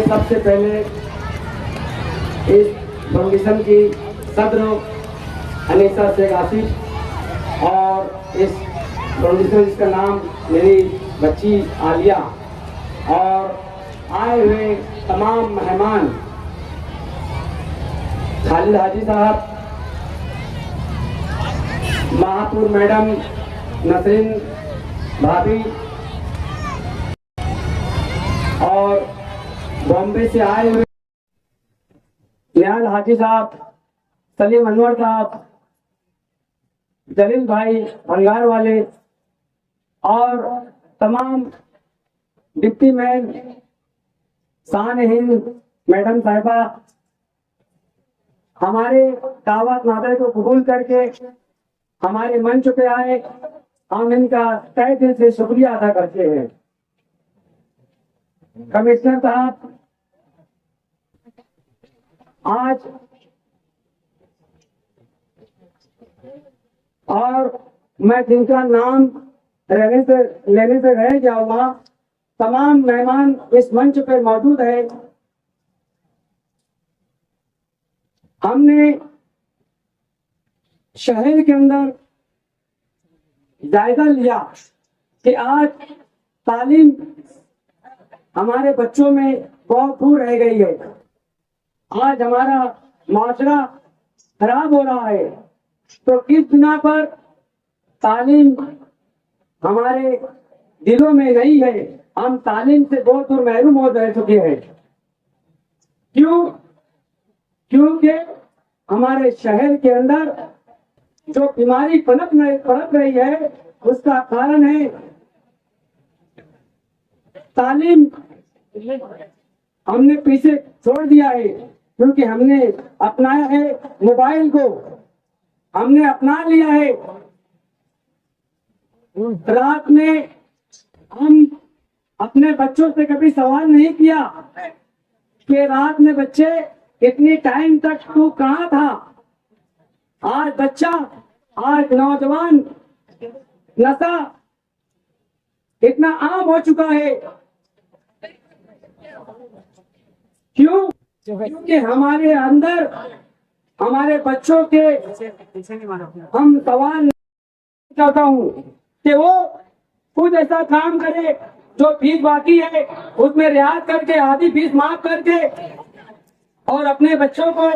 सबसे पहले इस फाउंडेशन की सदर अनीसा शेख आसिफ और इस फाउंडेशन जिसका नाम मेरी बच्ची आलिया और आए हुए तमाम मेहमान खालिद हाजी साहब, महापुर मैडम, नसरीन भाभी और बॉम्बे से आए हुए निहाल हाजी साहब, सलीम अनवर साहब, जलील भाई भंगार वाले और तमाम डिप्टी मैन, शान हिंद मैडम साहिबा, हमारे दावत नाते को कबूल करके हमारे मंच पे आए, हम इनका तहे दिल से शुक्रिया अदा करते हैं। कमिश्नर साहब, आज और मैं जिनका नाम लेने से रह जाऊंगा, तमाम मेहमान इस मंच पर मौजूद है। हमने शहर के अंदर जायजा लिया कि आज तालीम हमारे बच्चों में बहुत दूर रह गई है। आज हमारा माशरा खराब हो रहा है, तो किस बिना पर तालीम हमारे दिलों में नहीं है, हम तालीम से बहुत दूर महरूम हो रह चुके हैं। क्योंकि हमारे शहर के अंदर जो बीमारी पनप रही है, उसका कारण है तालीम हमने पीछे छोड़ दिया है, क्योंकि हमने अपनाया है मोबाइल को, हमने अपना लिया है। रात में हम अपने बच्चों से कभी सवाल नहीं किया कि रात में बच्चे इतनी टाइम तक तू कहाँ था। आज बच्चा, आज नौजवान नशा इतना आम हो चुका है। क्योंकि हमारे अंदर हमारे बच्चों के हम सवाल चाहता हूँ कि वो कुछ ऐसा काम करे जो फीस बाकी है उसमें रियायत करके आधी फीस माफ करके और अपने बच्चों को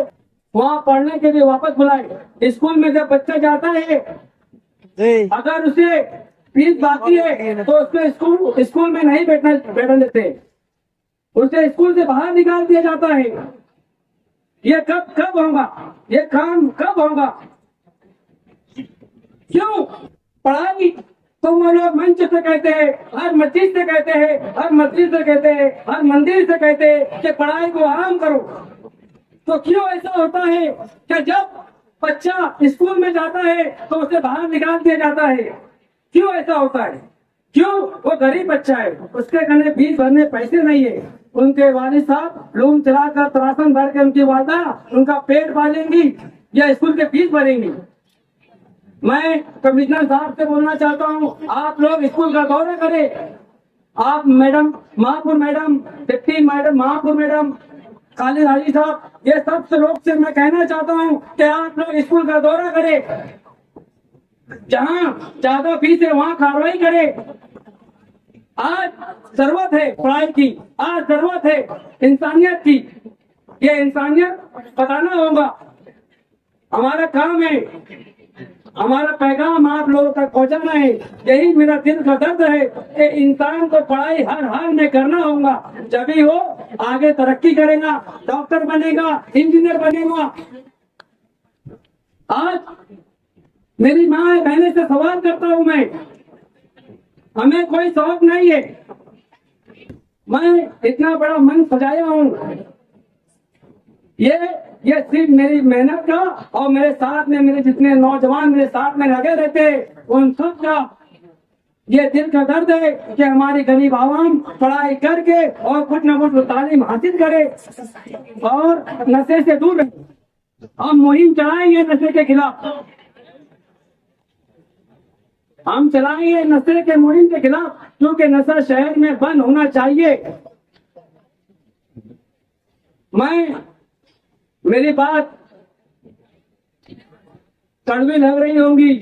वहाँ पढ़ने के लिए वापस बुलाए। स्कूल में जब बच्चा जाता है, अगर उसे फीस बाकी है तो उसको स्कूल में नहीं बैठने देते, उसे स्कूल से बाहर निकाल दिया जाता है। ये कब होगा? ये काम कब होगा? क्यों? पढ़ाई तो वो लोग मंच से कहते हैं, हर मस्जिद से कहते हैं, हर मस्जिद से कहते हैं, हर मंदिर से कहते हैं कि पढ़ाई को आराम करो। तो क्यों ऐसा होता है कि जब बच्चा स्कूल में जाता है तो उसे बाहर निकाल दिया जाता है? क्यों ऐसा होता है? क्यों? वो गरीब बच्चा है, उसके कहने फीस भरने पैसे नहीं है। उनके वालिद साहब लूम चलाकर तरासन भर के उनकी वालदा उनका पेट पालेंगी या स्कूल के फीस भरेंगी। मैं कमिश्नर साहब से बोलना चाहता हूँ, आप लोग स्कूल का दौरा करें। आप मैडम, महापुर मैडम, डिप्टी मैडम, महापुर मैडम, खालिद हाजी साहब, ये सब लोग से मैं कहना चाहता हूँ कि आप लोग स्कूल का दौरा करें। जहाँ ज्यादा फीस है वहाँ कार्रवाई करें। आज जरूरत है पढ़ाई की, आज जरूरत है इंसानियत की। ये इंसानियत बताना होगा, हमारा काम है, हमारा पैगाम आप लोगों तक पहुंचाना है। यही मेरा दिल का दर्द है कि इंसान को पढ़ाई हर हाल में करना होगा, जभी वो आगे तरक्की करेगा, डॉक्टर बनेगा, इंजीनियर बनेगा। आज मेरी माँ बहने से सवाल करता हूँ मैं, हमें कोई शौक नहीं है, मैं इतना बड़ा मन सजाया हूँ, ये सिर्फ मेरी मेहनत का और मेरे साथ में मेरे जितने नौजवान मेरे साथ में लगे रहते हैं उन सब का ये दिल का दर्द है कि हमारी गरीब आवाम पढ़ाई करके और कुछ न कुछ तालीम हासिल करे और नशे से दूर रहे। हम मुहिम चलाएंगे नशे के खिलाफ, हम चलाएंगे नशे के मुहिम के खिलाफ, क्योंकि नशा शहर में बंद होना चाहिए। मेरी बात कड़वी लग रही होंगी,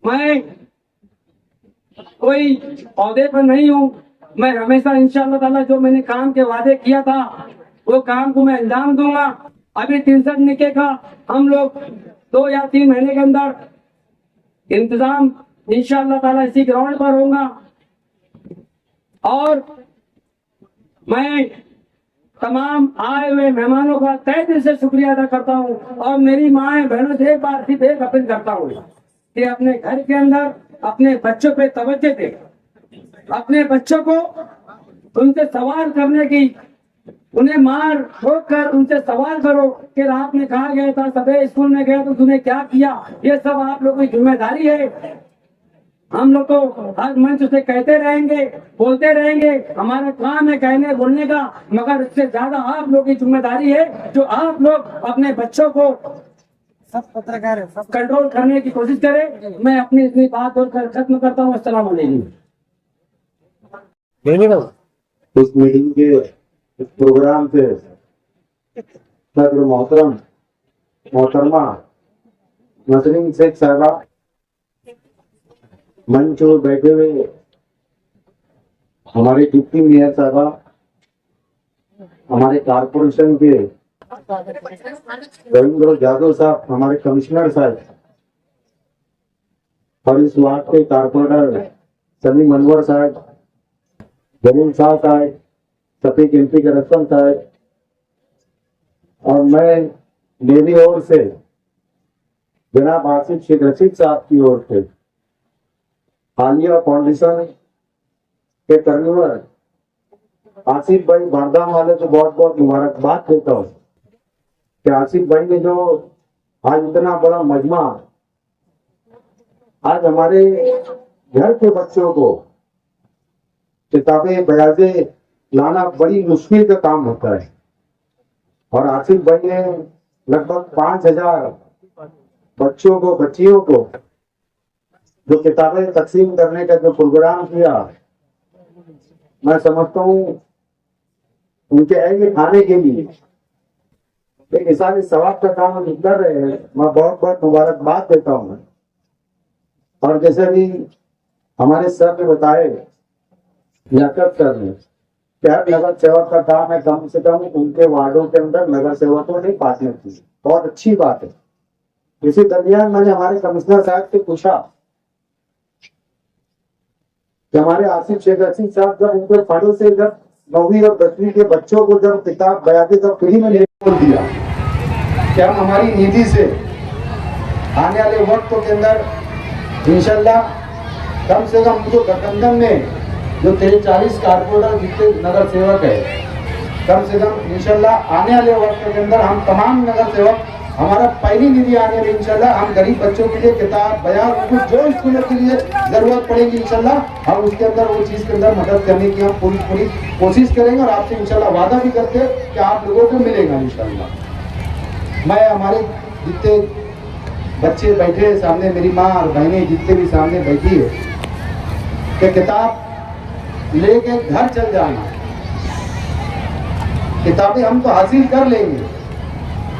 मैं कोई औहदे पर नहीं हूँ। मैं हमेशा इंशाअल्लाह ताला जो मैंने काम के वादे किया था वो काम को मैं अंजाम दूंगा। अभी 63 निके का हम लोग 2 या 3 महीने के अंदर इंतजाम इंशाअल्लाह ताला इसी ग्राउंड पर होगा। और मैं तमाम आए हुए मेहमानों का तहे दिल से शुक्रिया अदा करता हूँ और मेरी माँ बहनों से एक बार सिर्फ एक अपील करता हूँ कि अपने घर के अंदर अपने बच्चों पे तवज्जो दे, अपने बच्चों को उनसे सवाल करने की, उन्हें मार ठोक कर उनसे सवाल करो कि रात में कहा गया था, सवेरे स्कूल में गया तो तूने क्या किया। ये सब आप लोगों की जिम्मेदारी है। हम लोग तो हर मंच से कहते रहेंगे, बोलते रहेंगे, हमारा काम है कहने बोलने का, मगर इससे ज्यादा आप लोगों की जिम्मेदारी है जो आप लोग अपने बच्चों को सब पत्रकार सब कंट्रोल करने की कोशिश करें। मैं अपनी इतनी बात बोलकर खत्म करता हूँ। अस्सलाम वालेकुम। इस मीटिंग के इस प्रोग्राम से सदर मोहतरमा नसरीन शेख साहबा मंच पर बैठे हुए हमारे डिप्टी मेयर साहबा, हमारे कारपोरेशन के रविंद्र यादव साहब, हमारे कमिश्नर साहब और इस वार्ड के कारपोरेटर सलीम अनवर साहब, जमीन शाह साहब, सफीक एमपी के रसन साहब और मैं मेरी ओर से जनाब आसिफ शेख रशीद साहब की ओर से आलिया फाउंडेशन के कन्वीनर आसिफ भाई बारदाम वाले को बहुत बहुत मुबारकबाद देता हूँ कि आसिफ भाई ने जो आज इतना बड़ा मजमा आज हमारे घर के बच्चों को किताबें बयाजे लाना बड़ी मुश्किल का काम होता है और आसिफ भाई ने लगभग 5000 बच्चों को बच्चियों को जो किताबें तकसीम करने का जो प्रोग्राम किया, मैं समझता हूँ उनके ऐसे खाने के लिए एक हिसाब सवाब का काम हम कर रहे हैं। मैं बहुत बहुत मुबारकबाद देता हूँ। और जैसे भी हमारे सर ने बताए याकत सर ने क्या नगर सेवक का काम है, कम से कम उनके वार्डों के अंदर नगर सेवकों ने बातें की, बहुत अच्छी बात है। इसी दरमियान मैंने हमारे कमिश्नर साहब से पूछा कि हमारे आसिफ शेख रशीद साहब जब उनके फंडों से जब 9वीं और 10वीं के बच्चों को जब किताब बयाते जब फ्री में बोल दिया, क्या हमारी निधि से आने वाले वक्तों के अंदर इंशाल्लाह कम से कम जो गठबंधन में जो 43 कारपोरेटर जितने नगर सेवक है, कम से कम इंशाल्लाह आने वाले वक्त के अंदर हम तमाम नगर सेवक हमारा पहली निधि आने वाली इंशाल्लाह हम गरीब बच्चों के लिए किताब बयान कुछ जो स्कूलों के लिए जरूरत पड़ेगी इंशाल्लाह हम उसके अंदर वो चीज के अंदर मदद करने की हम पूरी कोशिश करेंगे और आपसे इंशाल्लाह वादा भी करते हैं कि आप लोगों को मिलेगा इंशाल्लाह। मैं हमारे जितने बच्चे बैठे हैं सामने, मेरी माँ और बहनें जितने भी सामने बैठी है कि किताब लेके घर चल जाना, किताबें हम तो हासिल कर लेंगे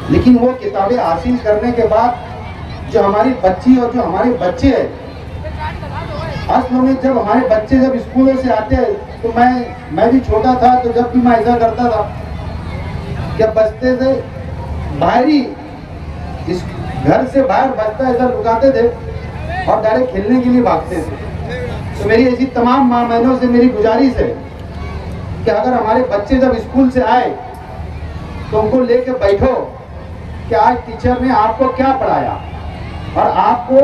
लेकिन वो किताबें हासिल करने के बाद जो हमारी बच्ची और जो हमारे बच्चे हैं, असल में जब हमारे बच्चे जब स्कूलों से आते हैं तो मैं भी छोटा था तो जब भी मैं ऐसा करता था कि बस्ते से बाहर ही इस घर से बाहर बस्ता ऐसा लुकाते थे और डायरेक्ट खेलने के लिए भागते थे। तो मेरी ऐसी तमाम माँ बहनों से मेरी गुजारिश है कि अगर हमारे बच्चे जब स्कूल से आए तो उनको लेके बैठो कि आज टीचर ने आपको क्या पढ़ाया और आपको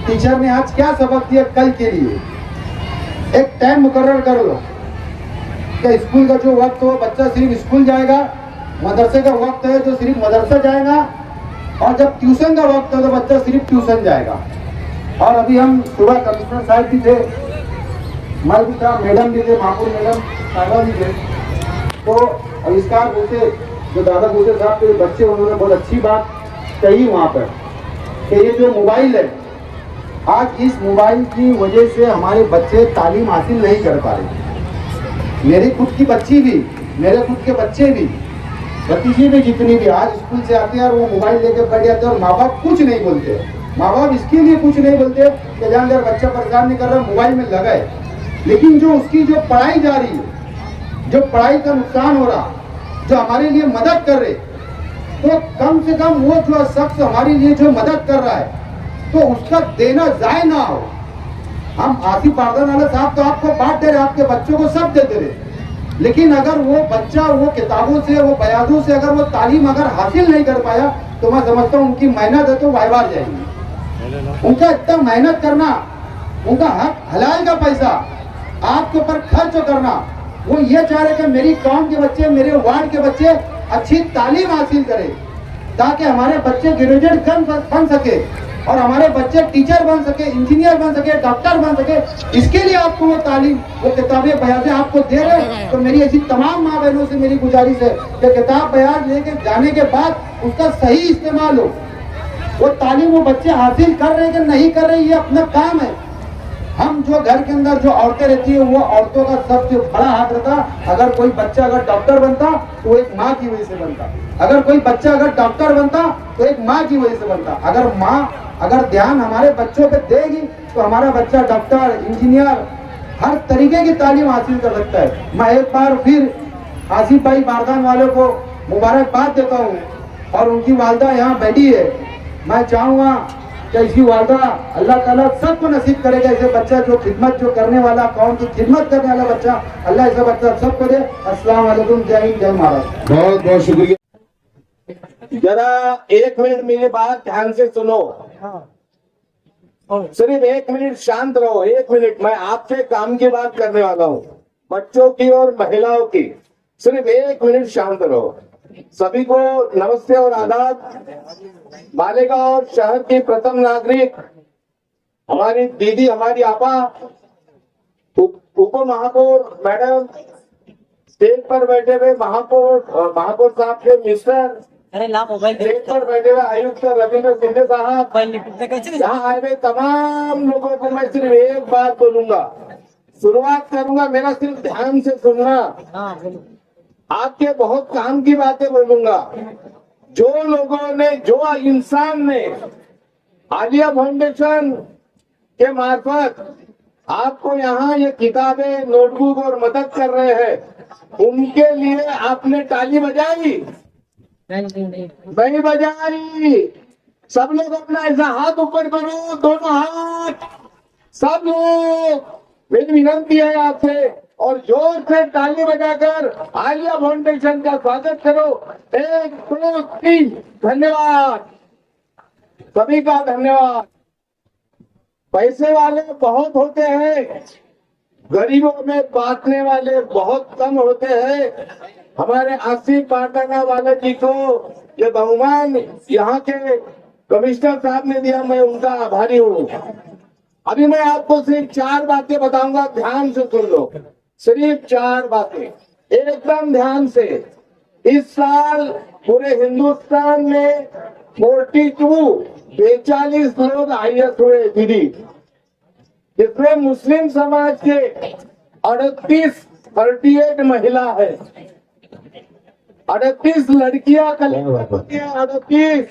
टीचर ने आज क्या सबक दिया कल के लिए। एक टाइम मुकर्रर कर लो कि स्कूल का जो वक्त हो बच्चा सिर्फ स्कूल जाएगा, मदरसे का वक्त है जो सिर्फ मदरसा जाएगा और जब ट्यूशन का वक्त है तो बच्चा सिर्फ ट्यूशन जाएगा। और अभी हम सुबह कमिश्नर साहब भी थे, मैं भी था, मैडम भी थे, मामूल मैडम साहबा भी थे, तो आविष्कार बोलते जो दादा बोलते साहब के बच्चे उन्होंने बहुत अच्छी बात कही वहाँ पर कि ये जो मोबाइल है, आज इस मोबाइल की वजह से हमारे बच्चे तालीम हासिल नहीं कर पा रहे। मेरी खुद की बच्ची भी मेरे खुद के बच्चे भी, भतीजे भी, जितनी भी आज स्कूल से आते हैं और वो मोबाइल लेके बैठ जाते हैं और माँ बाप कुछ नहीं बोलते। माँ बाप इसके लिए कुछ नहीं बोलते कि जान यार बच्चा परेशान नहीं कर रहा, मोबाइल में लगा है। लेकिन जो उसकी जो पढ़ाई जा रही है, जो पढ़ाई का नुकसान हो रहा, जो हमारे लिए मदद कर रहे, तो कम से कम वो जो शख्स हमारे लिए जो मदद कर रहा है तो उसका देना जाय ना हो। हम आसिफ बारदान वाले साहब तो आपको बांट दे रहे, आपके बच्चों को सब दे दे रहे, लेकिन अगर वो बच्चा वो किताबों से, वो बयानों से अगर वो तालीम अगर हासिल नहीं कर पाया तो मैं समझता हूँ उनकी मेहनत है तो वायवार जाएगी। उनका इतना मेहनत करना, उनका हक हलाल का पैसा आपके ऊपर खर्च करना, वो ये चाह रहे कि मेरी कौम के बच्चे, मेरे वार्ड के बच्चे अच्छी तालीम हासिल करें ताकि हमारे बच्चे ग्रेजुएट बन सके और हमारे बच्चे टीचर बन सके, इंजीनियर बन सके, डॉक्टर बन सके। इसके लिए आपको वो तालीम, वो किताबें बयान आपको दे रहे हैं। तो मेरी ऐसी तमाम माँ बहनों से मेरी गुजारिश है कि किताब बयान लेके जाने के बाद उसका सही इस्तेमाल हो। वो तालीम वो बच्चे हासिल कर रहे हैं कि नहीं कर रहे, ये अपना काम है। हम जो घर के अंदर जो औरतें रहती है वो औरतों का सबसे बड़ा हाथ रहता। अगर कोई बच्चा अगर डॉक्टर बनता तो एक माँ की वजह से बनता, अगर कोई बच्चा अगर डॉक्टर बनता तो एक माँ की वजह से बनता। अगर माँ अगर ध्यान हमारे बच्चों पे देगी तो हमारा बच्चा डॉक्टर, इंजीनियर, हर तरीके की तालीम हासिल कर सकता है। मैं एक बार फिर आसिफ भाई बारदान वालों को मुबारकबाद देता हूँ और उनकी वालदा यहाँ बैठी है। मैं चाहूँगा कि ऐसी वालदा अल्लाह ताला सबको नसीब करेगा। ऐसे बच्चा जो खिदमत जो करने वाला, कौम की खिदमत करने वाला बच्चा, अल्लाह ऐसा बच्चा सबको दे। अस्सलाम वालेकुम, जय हिंद, जय महाराष्ट्र। बहुत बहुत शुक्रिया। जरा 1 मिनट मेरी बात ध्यान से सुनो, सिर्फ 1 मिनट शांत रहो। 1 मिनट, मैं आपसे काम की बात करने वाला हूँ, बच्चों की और महिलाओं की। सिर्फ 1 मिनट शांत रहो। सभी को नमस्ते और आदाब। मालेगांव शहर की प्रथम नागरिक हमारी दीदी, हमारी आपा, उप महापौर मैडम, स्टेज पर बैठे हुए महापौर साहब के मिस्टर, अरे ला मोबाइल स्टेज पर बैठे हुए आयुक्त रविंद्र सिंह साहब, यहाँ आए हुए तमाम लोगों को मैं सिर्फ एक बात बोलूंगा, शुरुआत करूंगा, मेरा सिर्फ ध्यान से सुनना। आपके बहुत काम की बातें बोलूंगा। जो लोगों ने, जो इंसान ने आलिया फाउंडेशन के मार्फत आपको यहाँ ये किताबें, नोटबुक और मदद कर रहे हैं, उनके लिए आपने ताली बजाई? नहीं बजाई। सब लोग अपना ऐसा हाथ ऊपर करो, दोनों हाथ, सब लोग। मेरी विनती है आपसे, और जोर से ताली बजाकर आलिया फाउंडेशन का स्वागत करो। 1 2 3, धन्यवाद, सभी का धन्यवाद। पैसे वाले बहुत होते हैं, गरीबों में बांटने वाले बहुत कम होते हैं। हमारे आसिफ बारदाना वाले जी को ये बहुमान यहाँ के कमिश्नर साहब ने दिया, मैं उनका आभारी हूँ। अभी मैं आपको सिर्फ 4 बातें बताऊंगा, ध्यान से सुन लो, सिर्फ 4 बातें, एकदम ध्यान से। इस साल पूरे हिंदुस्तान में 42 लोग IAS हुए दीदी, इसमें मुस्लिम समाज के 38 महिला है, 38 लड़कियां, 38।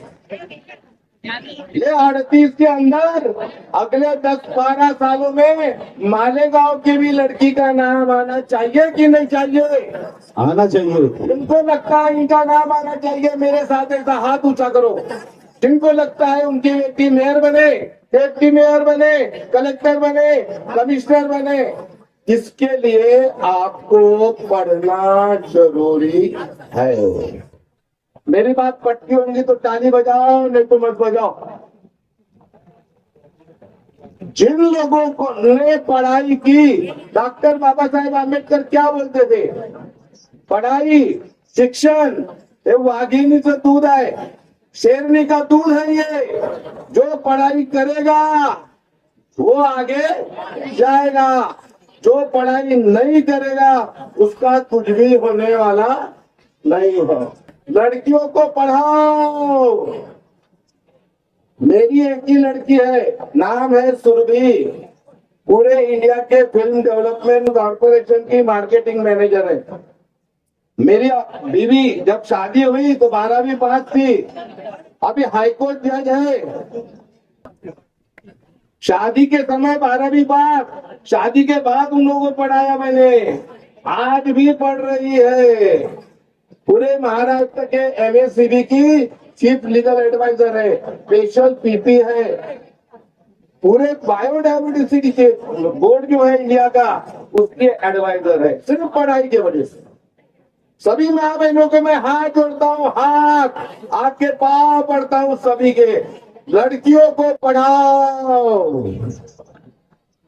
ये 38 के अंदर अगले 10-12 सालों में मालेगांव की भी लड़की का नाम आना चाहिए कि नहीं चाहिए? आना चाहिए। जिनको लगता है इनका नाम आना चाहिए, मेरे साथ ऐसा हाथ ऊंचा करो। जिनको लगता है उनकी बेटी मेयर बने, डिप्टी मेयर बने, कलेक्टर बने, कमिश्नर बने, इसके लिए आपको पढ़ना जरूरी है। मेरी बात पटती होंगी तो ताली बजाओ, नहीं तो मत बजाओ। जिन लोगों को ने पढ़ाई की, डॉक्टर बाबा साहेब आम्बेडकर क्या बोलते थे? पढ़ाई, शिक्षण ये वाघिनी से दूध है, शेरनी का दूध है। ये जो पढ़ाई करेगा वो आगे जाएगा, जो पढ़ाई नहीं करेगा उसका कुछ भी होने वाला नहीं है। लड़कियों को पढ़ाओ। मेरी एक ही लड़की है, नाम है सुरभि, पूरे इंडिया के फिल्म डेवलपमेंट कॉर्पोरेशन की मार्केटिंग मैनेजर है। मेरी बीवी जब शादी हुई तो 12वीं पास थी, अभी हाईकोर्ट जज है। शादी के समय 12वीं पास, शादी के बाद उन लोगों को पढ़ाया मैंने, आज भी पढ़ रही है। पूरे महाराष्ट्र के एमएससीबी की चीफ लीगल एडवाइजर है, स्पेशल पीपी है, पूरे बायोडायवर्सिटी के बोर्ड जो है इंडिया का उसके एडवाइजर है, सिर्फ पढ़ाई की वजह से। सभी माँ बहनों के मैं हाथ जोड़ता हूँ, हाथ आपके पाँव पड़ता हूँ सभी के। लड़कियों को पढ़ाओ,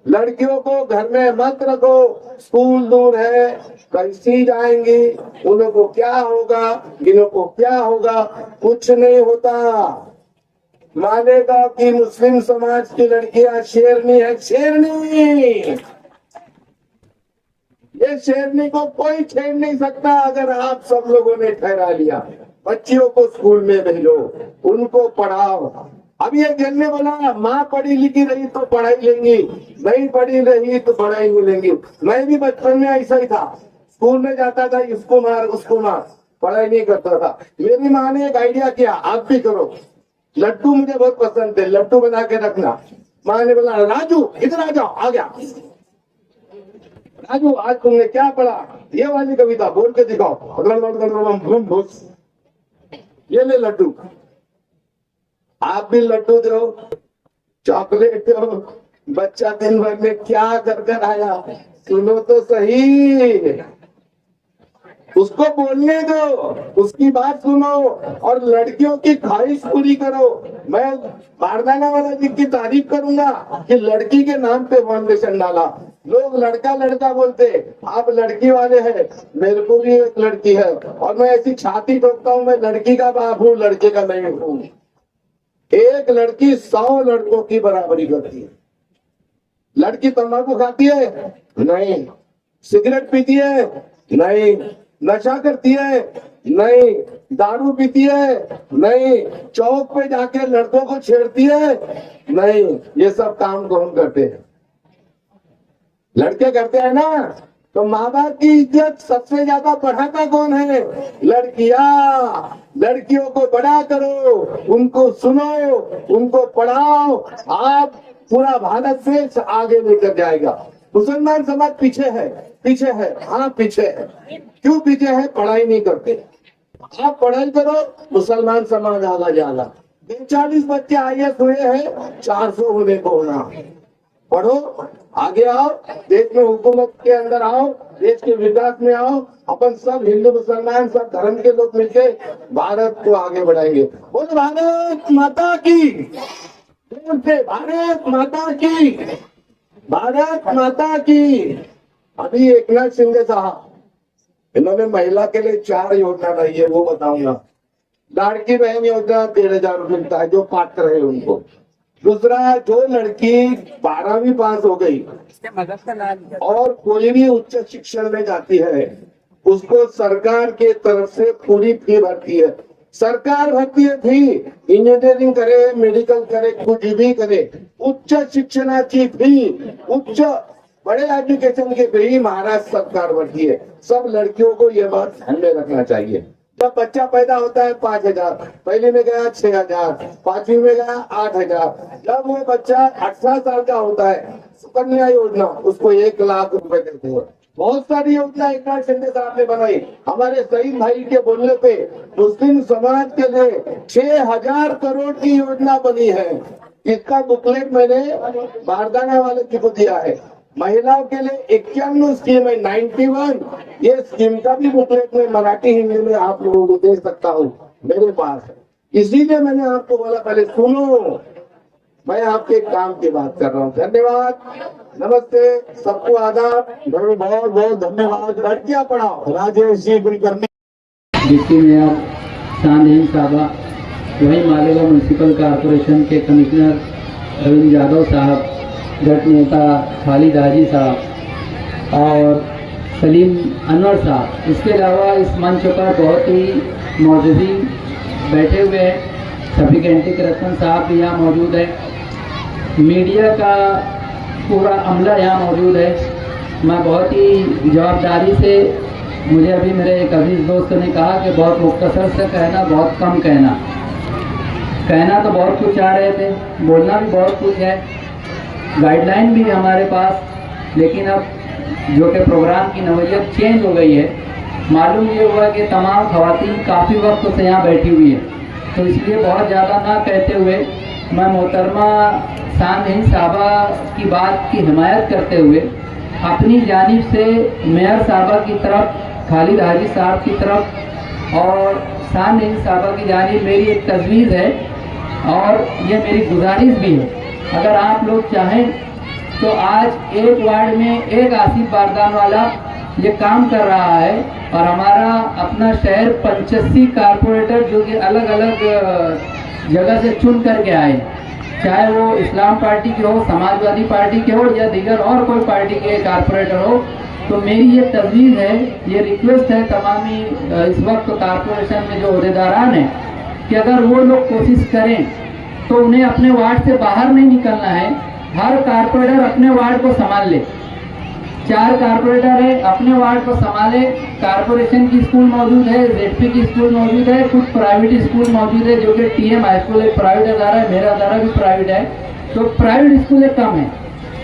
लड़कियों को घर में मत रखो, स्कूल दूर है, कैसी जाएंगी, उन लोगों को क्या होगा, इन को क्या होगा, कुछ नहीं होता। मानेगा कि मुस्लिम समाज की लड़कियां शेरनी है, शेरनी। ये शेरनी को कोई छेड़ नहीं सकता अगर आप सब लोगों ने ठहरा लिया। बच्चियों को स्कूल में भेजो, उनको पढ़ाओ। अब ये जन ने बोला माँ पढ़ी लिखी रही तो पढ़ाई लेंगी, नहीं पढ़ी रही तो पढ़ाई नहीं लेंगी। मैं भी बचपन में ऐसा ही था, स्कूल में जाता था, इसको मार उसको मार, पढ़ाई नहीं करता था। मेरी माँ ने एक आइडिया किया, आप भी करो। लड्डू मुझे बहुत पसंद थे, लड्डू बना के रखना। माँ ने बोला राजू इधर आ जाओ, आ गया। राजू आज तुमने क्या पढ़ा, ये वाली कविता बोल के दिखाओ। ये ले लड्डू, आप भी लड्डू दो, चॉकलेट दो। बच्चा दिन भर में क्या कर कर आया, सुनो तो सही, उसको बोलने दो, उसकी बात सुनो और लड़कियों की ख्वाहिश पूरी करो। मैं बारदाना वाला जी की तारीफ करूंगा कि लड़की के नाम पे फाउंडेशन डाला। लोग लड़का लड़का बोलते, आप लड़की वाले हैं, मेरे को भी एक लड़की है और मैं ऐसी छाती ठोकता हूँ, मैं लड़की का बाप हूँ, लड़के का नहीं हूँ। एक लड़की 100 लड़कों की बराबरी करती है। लड़की तंबाकू खाती है नहीं, सिगरेट पीती है नहीं, नशा करती है नहीं, दारू पीती है नहीं, चौक पे जाके लड़कों को छेड़ती है नहीं। ये सब काम कौन करते हैं? लड़के करते हैं ना। तो माँ बाप की इज्जत सबसे ज्यादा बढ़ाता कौन है? लड़कियां। लड़कियों को बड़ा करो, उनको सुनो, उनको पढ़ाओ, आप पूरा भारत देश आगे लेकर जाएगा। मुसलमान समाज पीछे है, पीछे है, हाँ पीछे है। क्यों पीछे है? पढ़ाई नहीं करते। आप पढ़ाई करो, मुसलमान समाज आगे जाएगा। 40 बच्चे IAS हुए हैं, 400 होने को होना। पढ़ो, आगे आओ, देश में हुकूमत के अंदर आओ, देश के विकास में आओ। अपन सब हिंदू मुसलमान सब धर्म के लोग मिलकर भारत को आगे बढ़ाएंगे। बोल भारत माता की, भारत माता की, भारत माता की। अभी एकनाथ शिंदे साहब, इन्होंने महिला के लिए 4 योजना लाई है, वो बताऊंगा। लाड़की बहन योजना 13,000 रुपये मिलता है जो पात्र है उनको। दूसरा, जो लड़की 12वीं पास हो गई और कोई भी उच्च शिक्षण में जाती है, उसको सरकार के तरफ से पूरी फी भरती है। सरकार भरती है फी, इंजीनियरिंग करे, मेडिकल करे, कुछ भी करे, उच्च शिक्षणाची फी, उच्च बड़े एजुकेशन की फी महाराष्ट्र सरकार भरती है। सब लड़कियों को ये बात ध्यान में रखना चाहिए। जब बच्चा पैदा होता है 5,000, पहले में गया 6,000, 5वीं में गया 8,000। जब वो बच्चा 18 साल का होता है, सुकन्या योजना, उसको 1 लाख रुपए देते हैं। बहुत सारी योजना एकनाथ शिंदे साहब ने बनाई। हमारे शहीद भाई के बोलने पे मुस्लिम समाज के लिए 6,000 करोड़ की योजना बनी है। इसका बुकलेट मैंने बारदाना वाले जी को दिया है। महिलाओं के लिए 51 स्कीम है, 91। ये स्कीम का भी बुकलेट में मराठी हिंदी में आप लोगों को दे सकता हूँ, मेरे पास है। इसीलिए मैंने आपको बोला पहले सुनो, मैं आपके काम की बात कर रहा हूँ। धन्यवाद, नमस्ते, सबको आदाब, बहुत बहुत धन्यवाद। लड़कियां पढ़ाओ, राजेश जी कुलकर्णी। डिप्टी मेयर शानहीन साहबा, वहीं मालेगांव म्यूनसिपल कॉरपोरेशन के कमिश्नर रविंद्र यादव साहब, गट नेता खालिद हाजी साहब और सलीम अनवर साहब। इसके अलावा इस मंच पर बहुत ही मौजूदीन बैठे हुए हैं। शफीक एंटिक रतन साहब भी यहाँ मौजूद है। मीडिया का पूरा अमला यहाँ मौजूद है। मैं बहुत ही जवाबदारी से मुझे अभी मेरे एक अजीज दोस्त ने कहा कि बहुत मुख्तसर से कहना, बहुत कम कहना। कहना तो बहुत कुछ चाह रहे थे, बोलना भी बहुत कुछ है, गाइडलाइन भी है हमारे पास, लेकिन अब जो कि प्रोग्राम की नौइयत चेंज हो गई है। मालूम ये हुआ कि तमाम ख़वातीन काफ़ी वक्त से यहाँ बैठी हुई है, तो इसलिए बहुत ज़्यादा ना कहते हुए मैं मोहतरमा सानहीन साहबा की बात की हिमायत करते हुए अपनी जानिब से मेयर साहबा की तरफ, खालिद हाजी साहब की तरफ और सानहीन साहबा की जानिब मेरी एक तजवीज़ है और ये मेरी गुजारिश भी है। अगर आप लोग चाहें तो आज एक वार्ड में एक आसिफ बारदान वाला ये काम कर रहा है और हमारा अपना शहर 85 कारपोरेटर जो कि अलग अलग जगह से चुन करके आए, चाहे वो इस्लाम पार्टी के हो, समाजवादी पार्टी के हो या दीगर और कोई पार्टी के कारपोरेटर हो, तो मेरी ये तजवीज़ है, ये रिक्वेस्ट है तमामी इस वक्त कारपोरेशन में जो अहदेदारान हैं कि अगर वो लोग कोशिश करें तो उन्हें अपने वार्ड से बाहर नहीं निकलना है। हर कारपोरेटर अपने वार्ड को संभाल ले। 4 कारपोरेटर है, अपने वार्ड को संभाले। कारपोरेशन की स्कूल मौजूद है, जेडपी की स्कूल मौजूद है, कुछ प्राइवेट स्कूल मौजूद है जो कि टीएम हाई स्कूल एक प्राइवेट अदारा है, मेरा अदारा भी प्राइवेट है, तो प्राइवेट स्कूलें कम है,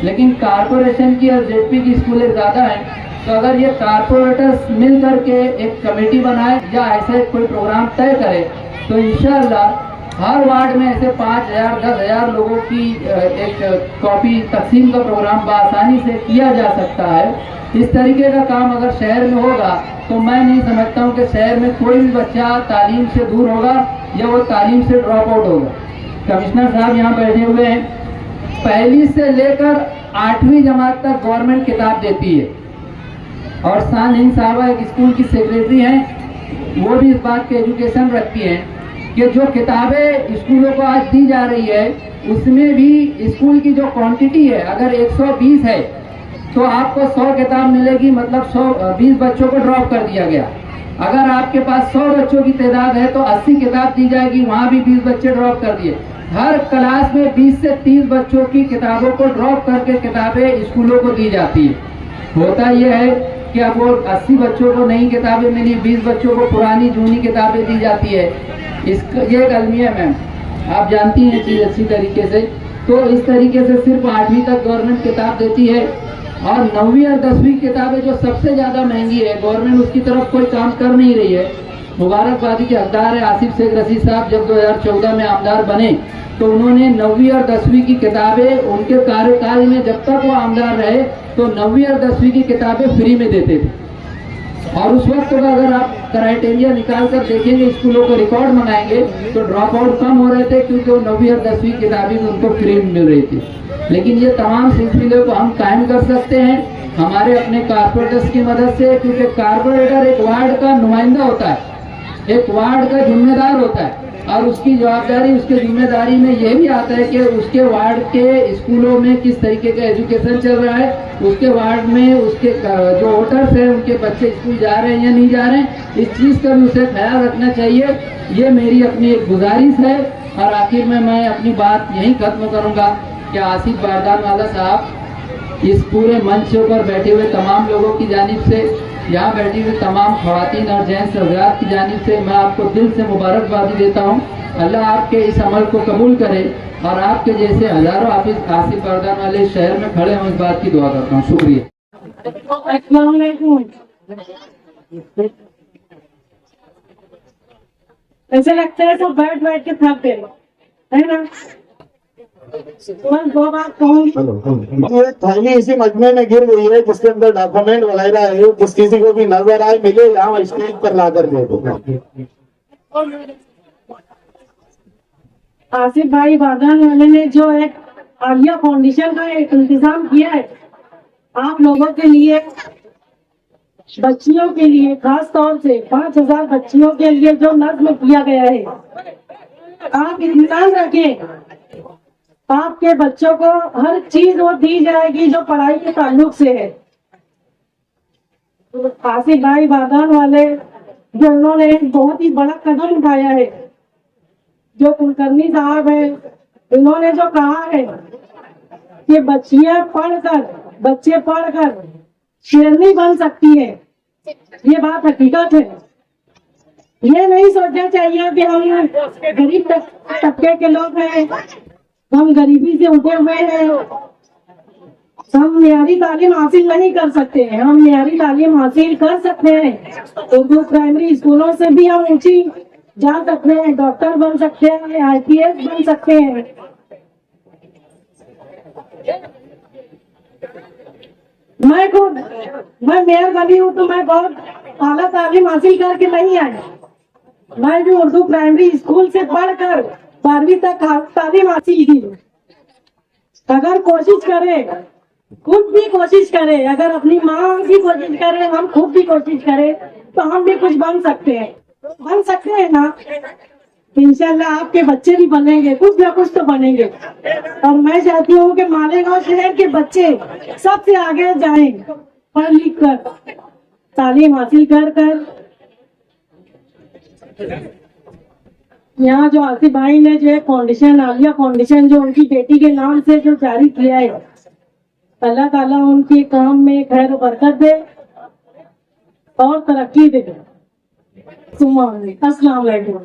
लेकिन कारपोरेशन की और जेडपी की स्कूलें ज़्यादा हैं। तो अगर ये कारपोरेटर्स मिल करके एक कमेटी बनाए या ऐसे कोई प्रोग्राम तय करे तो इंशाअल्लाह हर वार्ड में ऐसे 5,000 10,000 लोगों की एक कॉपी तकसीम का प्रोग्राम बआसानी से किया जा सकता है। इस तरीके का काम अगर शहर में होगा तो मैं नहीं समझता हूँ कि शहर में कोई भी बच्चा तालीम से दूर होगा या वो तालीम से ड्रॉप आउट होगा। कमिश्नर साहब यहाँ बैठे हुए हैं, पहली से लेकर 8वीं जमात तक गवर्नमेंट किताब देती है और सानहीन साहबा एक स्कूल की सेक्रेटरी हैं, वो भी इस बात के एजुकेशन रखती हैं कि जो किताबें स्कूलों को आज दी जा रही है उसमें भी स्कूल की जो क्वांटिटी है, अगर 120 है तो आपको 100 किताब मिलेगी, मतलब 120 बच्चों को ड्रॉप कर दिया गया। अगर आपके पास 100 बच्चों की तादाद है तो 80 किताब दी जाएगी, वहाँ भी 20 बच्चे ड्रॉप कर दिए। हर क्लास में 20 से 30 बच्चों की किताबों को ड्रॉप करके किताबें स्कूलों को दी जाती है। होता यह है कि अब वो 80 बच्चों को नई किताबें मिली, 20 बच्चों को पुरानी जूनी किताबें दी जाती है। ये एक अलमिया मैम, आप जानती हैं चीज़ अच्छी तरीके से। तो इस तरीके से सिर्फ 8वीं तक गवर्नमेंट किताब देती है और 9वीं और 10वीं किताबें जो सबसे ज़्यादा महंगी है, गवर्नमेंट उसकी तरफ कोई काम कर नहीं रही है। मुबारकबादी के हकदार है आसिफ शेख रशीद साहब, जब 2014 में आमदार बने तो उन्होंने 9वीं और 10वीं की किताबें उनके कार्यकाल में जब तक वो आमदार रहे तो 9वीं और 10वीं की किताबें फ्री में देते थे। और उस वक्त का अगर आप क्राइटेरिया निकाल कर देखेंगे, स्कूलों को रिकॉर्ड बनाएंगे तो ड्रॉप आउट कम हो रहे थे क्योंकि वो 9वीं और 10वीं किताबें उनको फ्री में मिल रही थी। लेकिन ये तमाम सिलसिले को हम कायम कर सकते हैं हमारे अपने कारपोरेटर्स की मदद से, क्योंकि कारपोरेटर एक वार्ड का नुमाइंदा होता है, एक वार्ड का जिम्मेदार होता है और उसकी जवाबदारी, उसकी जिम्मेदारी में यह भी आता है कि उसके वार्ड के स्कूलों में किस तरीके का एजुकेशन चल रहा है, उसके वार्ड में उसके जो वोटर्स हैं उनके बच्चे स्कूल जा रहे हैं या नहीं जा रहे हैं, इस चीज़ का भी उसे ख्याल रखना चाहिए। ये मेरी अपनी एक गुजारिश है। और आखिर में मैं अपनी बात यहीं ख़त्म करूँगा कि आसिफ बारदान वाला साहब इस पूरे मंच पर बैठे हुए तमाम लोगों की जानिब से, यहाँ बैठी हुई तमाम ख़वातीन और जेंट्स हज़रात की जानिब से मैं आपको दिल से मुबारकबादी देता हूँ। अल्लाह आपके इस अमल को कबूल करे और आपके जैसे हज़ारों आसिफ बारदान वाले शहर में खड़े हों, इस बात की दुआ करता हूँ। शुक्रिया। अस्सलाम वालेकुम। ऐसे लगता है सब बैठ बैठ के थक गए, है ना? बस 2 बात कहूँगी। ये थैली इसी मजमे में गिर गई है जिसके अंदर डॉक्यूमेंट वगैरह है, जिस किसी को भी नजर आए मिले यहाँ स्टेज पर ला कर दे दो। आसिफ भाई बादान वाले ने जो एक आलिया फाउंडेशन का एक इंतजाम किया है आप लोगों के लिए, बच्चियों के लिए, खास तौर से 5,000 बच्चियों के लिए जो नज्म किया गया है, आप इत्मीनान रखें, आपके बच्चों को हर चीज वो दी जाएगी जो पढ़ाई के ताल्लुक से है। आसिफ भाई बादान वाले जो उन्होंने एक बहुत ही बड़ा कदम उठाया है, जो कुलकर्णी साहब है, इन्होंने जो कहा है कि बच्चे पढ़कर शेरनी बन सकती है, ये बात हकीकत है। ये नहीं सोचना चाहिए कि हम गरीब तबके के लोग हैं, हम गरीबी से उठे हुए हैं, हम मियारी तालीम हासिल नहीं कर सकते हैं। हम मियारी तालीम हासिल कर सकते हैं। उर्दू प्राइमरी स्कूलों से भी हम ऊंची जा सकते हैं, डॉक्टर बन सकते हैं, IPS बन सकते हैं। मैं मेयर बनी हूँ तो मैं बहुत आला तालीम हासिल करके नहीं आई। मैं भी उर्दू प्राइमरी स्कूल से पढ़कर 12वीं तक तालीम हासिल की। अगर कोशिश करें, खुद भी कोशिश करें, अगर अपनी माँ भी कोशिश करे, हम खुद भी कोशिश करें, तो हम भी कुछ बन सकते हैं ना। इंशाल्लाह आपके बच्चे भी बनेंगे, कुछ ना कुछ तो बनेंगे। और मैं चाहती हूँ कि मालेगांव शहर के बच्चे सबसे आगे जाएं, पढ़ लिख कर, तालीम हासिल कर। यहाँ जो आसिफ भाई ने जो फाउंडेशन, आलिया फाउंडेशन, जो उनकी बेटी के नाम से जो जारी किया है, अल्लाह ताला उनके काम में खैर बरकत दे और तरक्की दे। अस्सलाम वालेकुम।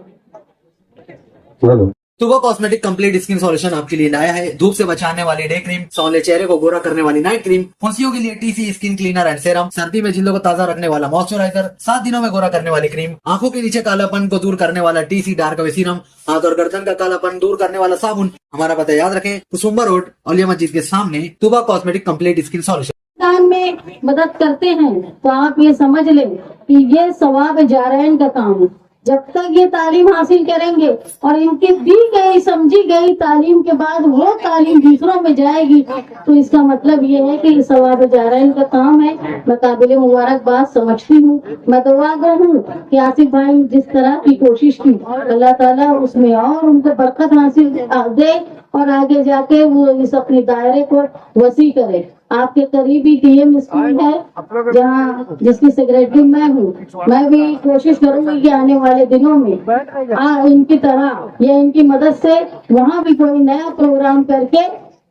तुबा कॉस्मेटिक कंप्लीट स्किन सॉल्यूशन आपके लिए लाया है धूप से बचाने वाली डे क्रीम, सौंले चेहरे को गोरा करने वाली नाइट क्रीम, फुंसियों के लिए TC skin cleaner and serum, सर्दी में जिल्दों को ताजा रखने वाला मॉइस्चराइजर, 7 दिनों में गोरा करने वाली क्रीम, आंखों के नीचे कालापन को दूर करने वाला TC डार्क वे सीरम, हाथ और गर्दन का कालापन दूर करने वाला साबुन। हमारा पता याद रखें, कुसुम्बा रोड, औलिया मस्जिद के सामने, तुबा कॉस्मेटिक कंप्लीट स्किन सॉल्यूशन। काम में मदद करते हैं तो आप ये समझ लें कि ये सवाब जारैन का काम है। जब तक ये तालीम हासिल करेंगे और इनकी दी गई समझी गई तालीम के बाद वो तालीम दूसरों में जाएगी, तो इसका मतलब ये है कि ये सवाब जारैन का काम है। मैं काबिल मुबारकबाद समझती हूँ। मैं दुआगो हूँ कि आसिफ भाई जिस तरह की कोशिश की, अल्लाह ताला उसमें और उनको बरकत हासिल दे और आगे जाके वो इस अपने दायरे को वसी करे। आपके करीबी DM स्कूल है जहाँ जिसकी सेक्रेटरी मैं हूँ। मैं भी कोशिश करूंगी कि आने वाले दिनों में इनकी तरह या इनकी मदद से वहाँ भी कोई नया प्रोग्राम करके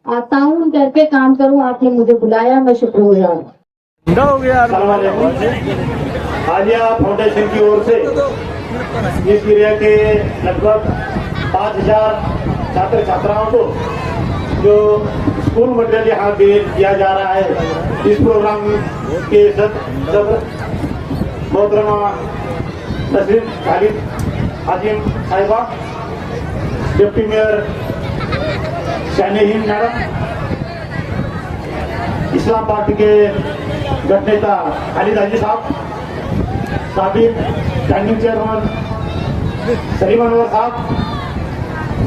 ताउन करके काम करूँ। आपने मुझे बुलाया, मैं शुक्रगुजार हूँ। आलिया फाउंडेशन की ओर से इस एरिया के लगभग 5000 छात्र छात्राओं को जो स्कूल मटेरियल यहाँ दिया जा रहा है, इस प्रोग्राम के सदर मोहतरमा नसरीन खालिद हाजिम साहिबा, डिप्टी मेयर शाहीन मैडम, इस्लाम पार्टी के गठ नेता खालिद हाजी साहब, साबिक स्टैंडिंग चेयरमैन सलीम अनवर साहब,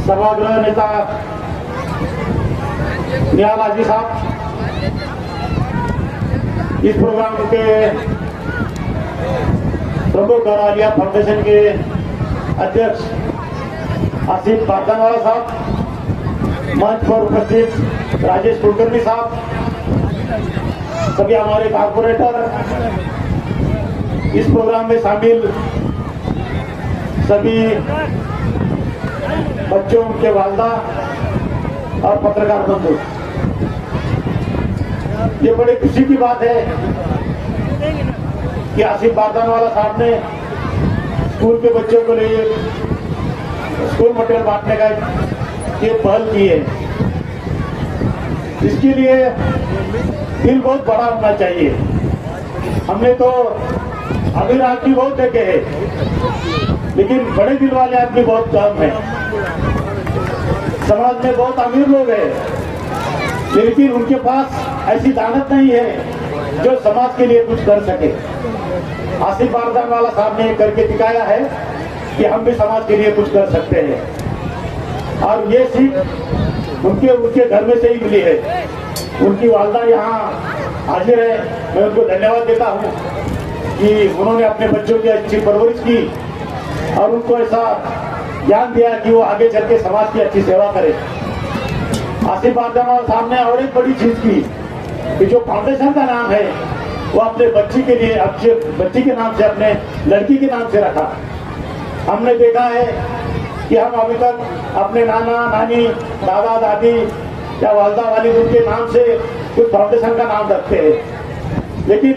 सभागृह नेता नियाल हाजी साहब, इस प्रोग्राम के प्रमुख और आलिया फाउंडेशन के अध्यक्ष आसिफ बारदानवाला साहब, मंच पर उपस्थित राजेश कुलकर्णी साहब, सभी हमारे कारपोरेटर, इस प्रोग्राम में शामिल सभी बच्चों के वालदा और पत्रकार बंधु, ये बड़ी खुशी की बात है कि आसिफ बारदानवाला साहब ने स्कूल के बच्चों को लिए स्कूल मटेरियल बांटने का ये पहल की है। इसके लिए दिल बहुत बड़ा होना चाहिए। हमने तो अमीर आदमी बहुत देखे हैं, लेकिन बड़े दिल वाले आदमी बहुत कम है। समाज में बहुत अमीर लोग हैं, लेकिन उनके पास ऐसी दानत नहीं है जो समाज के लिए कुछ कर सके। आसिफ बारदानवाला साहब ने करके दिखाया है कि हम भी समाज के लिए कुछ कर सकते हैं, और ये सीख उनके घर में से ही मिली है। उनकी वालदा यहाँ हाजिर है, मैं उनको धन्यवाद देता हूँ कि उन्होंने अपने बच्चों की अच्छी परवरिश की और उनको ऐसा ज्ञान दिया कि वो आगे चल के समाज की अच्छी सेवा करे। आसिफ बारदानवाला साहब ने और एक बड़ी चीज की कि जो फाउंडेशन का नाम है वो अपने बच्ची के लिए, बच्ची के नाम से, अपने लड़की के नाम से रखा। हमने देखा है कि हम अभी तक अपने नाना नानी, दादा दादी या वालदा वालिद उनके नाम से कुछ फाउंडेशन का नाम रखते हैं, लेकिन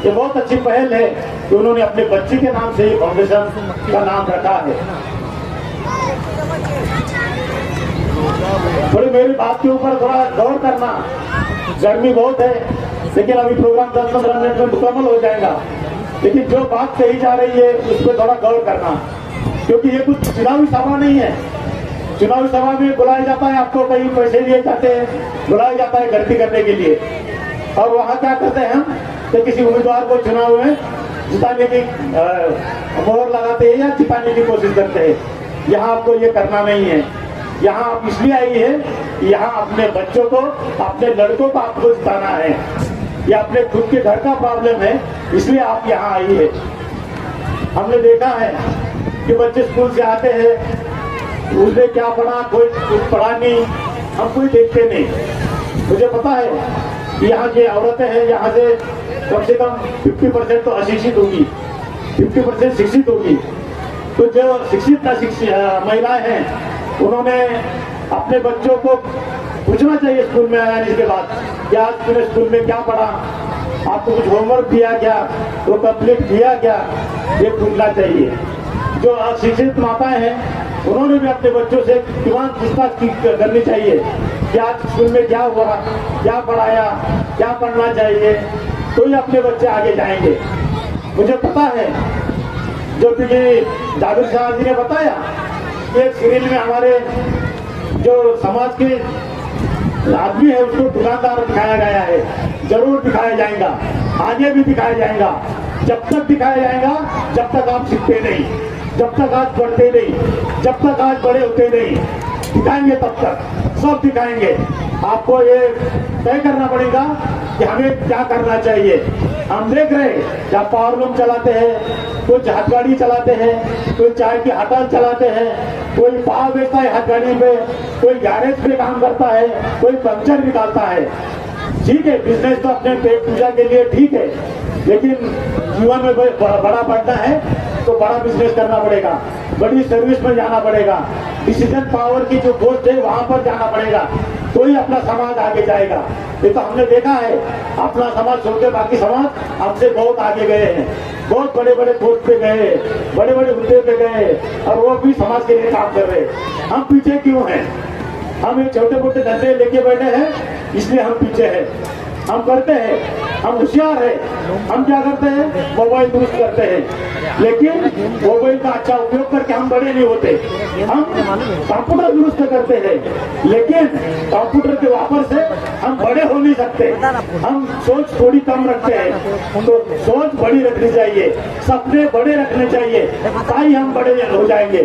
ये बहुत अच्छी पहल है कि उन्होंने अपने बच्चे के नाम से ही फाउंडेशन का नाम रखा है। थोड़ी मेरी बात के ऊपर थोड़ा गौर करना, गर्मी बहुत है लेकिन अभी प्रोग्राम 10-15 मिनट में मुकम्मल हो जाएगा, लेकिन जो बात कही जा रही है उस पर थोड़ा गौर करना, क्योंकि ये कुछ चुनावी सभा नहीं है। चुनावी सभा में बुलाया जाता है, आपको कहीं पैसे दिए जाते हैं, बुलाया जाता है गलती करने के लिए, और वहाँ क्या करते हैं हम कि किसी उम्मीदवार को चुनाव में जिताने की मोहर लगाते हैं या जिताने की कोशिश करते हैं। यहाँ आपको ये करना नहीं है। यहाँ आप इसलिए आई है कि यहाँ अपने बच्चों को, अपने लड़कों को आपको जिताना है, या अपने खुद के घर का प्रॉब्लम है, इसलिए आप यहाँ आई है। हमने देखा है कि बच्चे स्कूल से आते हैं, उसने क्या पढ़ा, कोई कुछ पढ़ा नहीं, हम कोई देखते नहीं। मुझे पता है कि यहाँ की औरतें हैं, यहाँ से कम 50% तो अशिक्षित होगी, 50% शिक्षित होगी। तो जो शिक्षित महिलाएं हैं उन्होंने अपने बच्चों को पूछना चाहिए स्कूल में आने के बाद, क्या तूने स्कूल में क्या पढ़ा, आपको कुछ होमवर्क दिया क्या, वो कंप्लीट किया क्या, ये पूछना चाहिए। जो अशिक्षित माताएं हैं उन्होंने भी अपने बच्चों से दीवान पूछताछ करनी चाहिए कि आज स्कूल में क्या हुआ, क्या पढ़ाया, क्या पढ़ना चाहिए, तो ही अपने बच्चे आगे जाएंगे। मुझे पता है जो कि जावेद शाह जी ने बताया, एक सीरियल में हमारे जो समाज के आदमी है उसको दुकानदार दिखाया गया है, जरूर दिखाया जाएगा, आगे भी दिखाया जाएगा। जब तक दिखाया जाएगा जब तक आप सीखते नहीं, जब तक आज बढ़ते नहीं, जब तक आज बड़े होते नहीं, दिखाएंगे तब तक सब दिखाएंगे। आपको ये तय करना पड़ेगा कि हमें क्या करना चाहिए। हम देख रहे हैं क्या पावर लूम चलाते हैं, कोई हाथ गाड़ी चलाते हैं, कोई चाय की हड़ताल चलाते हैं, कोई पाव बेचता है हाथ गाड़ी पे, कोई गैरेज पे काम करता है, कोई पंचर निकालता है। ठीक है, बिजनेस तो अपने पेट पूजा के लिए ठीक है, लेकिन जीवन में बड़ा बढ़ना है तो बड़ा बिजनेस करना पड़ेगा, बड़ी सर्विस में जाना पड़ेगा, डिसीजन पावर की जो पोस्ट है वहां पर जाना पड़ेगा, तो ही अपना समाज आगे जाएगा। ये तो हमने देखा है, अपना समाज छोड़कर बाकी समाज हमसे बहुत आगे गए हैं, बहुत बड़े बड़े पोस्ट पे गए, बड़े बड़े हुद्दे पे गए, और वो भी समाज के लिए काम कर रहे हैं। हम पीछे क्यों हैं? हम ये छोटे मोटे धंधे लेके बैठे हैं, इसलिए हम पीछे हैं। हम करते हैं, हम होशियार हैं, हम क्या करते हैं, मोबाइल दुरुस्त करते हैं, लेकिन मोबाइल का अच्छा उपयोग करके हम बड़े नहीं होते। हम कंप्यूटर दुरुस्त करते हैं, लेकिन कंप्यूटर के वापर से हम बड़े हो नहीं सकते। हम सोच थोड़ी कम रखते हैं, तो सोच बड़ी रखनी चाहिए, सपने बड़े रखने चाहिए, ताकि हम बड़े हो जाएंगे।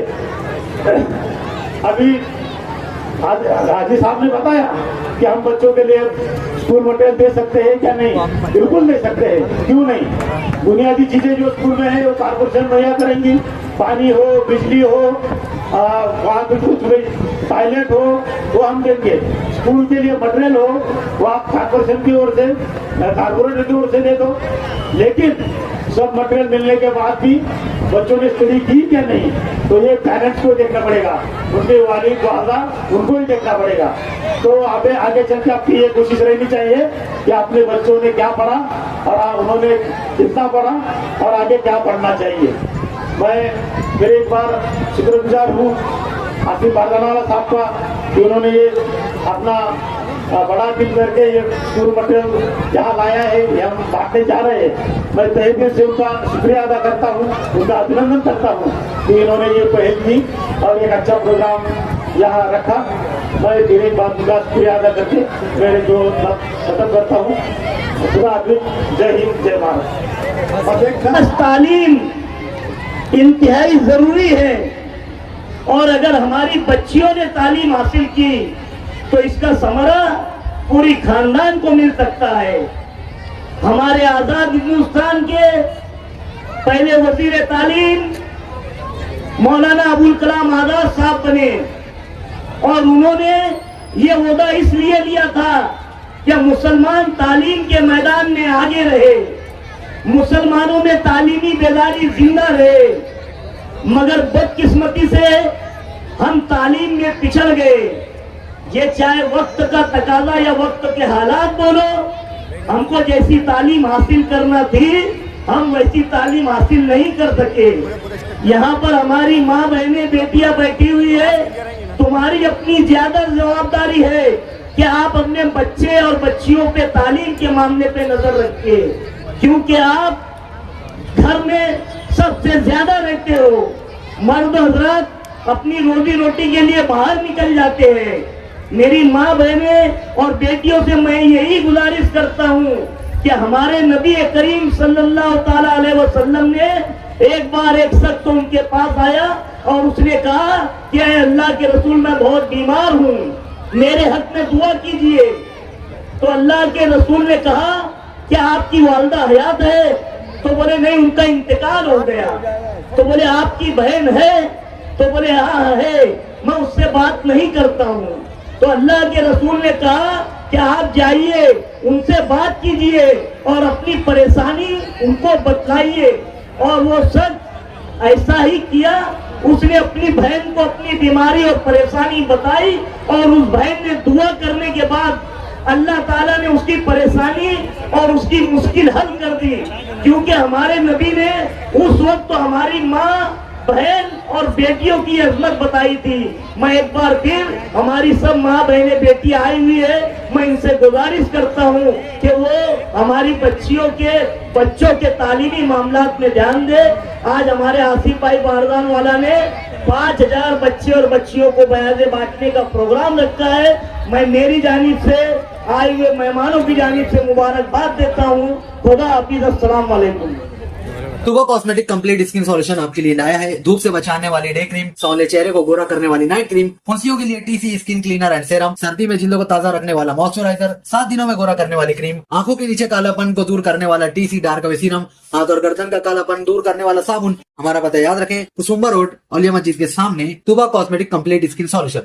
अभी हाजी साहब ने बताया कि हम बच्चों के लिए स्कूल मटेरियल दे सकते हैं क्या? नहीं, बिल्कुल दे सकते हैं। क्यों नहीं? बुनियादी चीजें जो स्कूल में है वो कॉर्पोरेशन मुहैया करेंगी, पानी हो, बिजली हो, वहाँ कुछ टॉयलेट हो, वो हम देंगे। स्कूल के लिए मटेरियल हो वो आप कॉर्पोरेशन की ओर से, कॉर्पोरेटर की ओर से दे दो। लेकिन सब मटेरियल मिलने के बाद भी बच्चों ने स्टडी की क्या नहीं, तो ये पेरेंट्स को देखना पड़ेगा, उनके वालिद वाला उनको ही देखना पड़ेगा। तो आगे चल के आपकी ये कोशिश रहनी चाहिए कि अपने बच्चों ने क्या पढ़ा और उन्होंने कितना पढ़ा और आगे क्या पढ़ना चाहिए। मैं फिर एक बार शुक्रगुजार हूँ आसिफ बारदानावाला साहब का कि उन्होंने ये अपना बड़ा दिल करके ये स्कूल मटेरियल यहाँ लाया है, ये हम बांटने जा रहे हैं। मैं तहे दिल से उनका शुक्रिया अदा करता हूँ, उनका अभिनंदन करता हूँ कि इन्होंने ये पहल की और एक अच्छा प्रोग्राम यहाँ रखा। मैं फिर एक बार उनका शुक्रिया अदा करके मेरे जो खत्म करता हूँ। खुदा हाफिज़, जय हिंद, जय भारत। तालीम इंतहाई जरूरी है, और अगर हमारी बच्चियों ने तालीम हासिल की तो इसका समरा पूरी खानदान को मिल सकता है। हमारे आजाद हिंदुस्तान के पहले वजीर तालीम मौलाना अबुल कलाम आजाद साहब बने, और उन्होंने ये ओहदा इसलिए लिया था कि मुसलमान तालीम के मैदान में आगे रहे, मुसलमानों में तालीमी बेदारी जिंदा रहे। मगर बदकिस्मती से हम तालीम में पिछड़ गए। ये चाहे वक्त का तकाजा या वक्त के हालात बोलो, हमको जैसी तालीम हासिल करना थी हम वैसी तालीम हासिल नहीं कर सके। यहाँ पर हमारी माँ बहनें बेटियां बैठी हुई है, तुम्हारी अपनी ज्यादा जवाबदारी है कि आप अपने बच्चे और बच्चियों पे तालीम के मामले पे नजर रखिए, क्योंकि आप घर में सबसे ज्यादा रहते हो। मर्द हजरत अपनी रोजी रोटी के लिए बाहर निकल जाते हैं। मेरी माँ बहनें और बेटियों से मैं यही गुजारिश करता हूँ कि हमारे नबी करीम सल्लल्लाहु ताला अलैहि वसल्लम ने एक बार एक शख्स उनके पास आया और उसने कहा कि अल्लाह के रसूल मैं बहुत बीमार हूँ, मेरे हक में दुआ कीजिए। तो अल्लाह के रसूल ने कहा कि आपकी वालदा हयात है? तो बोले नहीं, उनका इंतकाल हो गया। तो बोले आपकी बहन है? तो बोले हाँ है, मैं उससे बात नहीं करता हूँ। तो अल्लाह के रसूल ने कहा कि आप जाइए उनसे बात कीजिए और अपनी परेशानी उनको बतलाइए। और वो शख्स ऐसा ही किया, उसने अपनी बहन को अपनी बीमारी और परेशानी बताई और उस बहन ने दुआ करने के बाद अल्लाह ताला ने उसकी परेशानी और उसकी मुश्किल हल कर दी। क्योंकि हमारे नबी ने उस वक्त तो हमारी माँ बहन और बेटियों की अजमत बताई थी। मैं एक बार फिर हमारी सब माँ बहनें बेटी आई हुई है, मैं इनसे गुजारिश करता हूँ कि वो हमारी बच्चियों के बच्चों के तालीमी मामलात में ध्यान दे। आज हमारे आसिफ भाई बारदान वाला ने 5000 बच्चे और बच्चियों को बयाजे बांटने का प्रोग्राम रखा है। मैं मेरी जानिब से आए हुए मेहमानों की जानिब से मुबारकबाद देता हूँ। खुदा हाफिज, अस्सलाम वालेकुम। तुबा कॉस्मेटिक कंप्लीट स्किन सॉल्यूशन आपके लिए लाया है धूप से बचाने वाली डे क्रीम, सौंले चेहरे को गोरा करने वाली नाइट क्रीम, फुंसियों के लिए TC skin cleaner and serum, सर्दी में जिल्दों को ताजा रखने वाला मॉइस्चराइजर, 7 दिनों में गोरा करने वाली क्रीम, आंखों के नीचे कालापन को दूर करने वाला टीसी डार्क वे सीरम, हाथ और गर्दन का कालापन दूर करने वाला साबुन। हमारा पता याद रखें, कुसुम्बा रोड, औलिया मस्जिद के सामने, तुबा कॉस्मेटिक कंप्लीट स्किन सॉल्यूशन।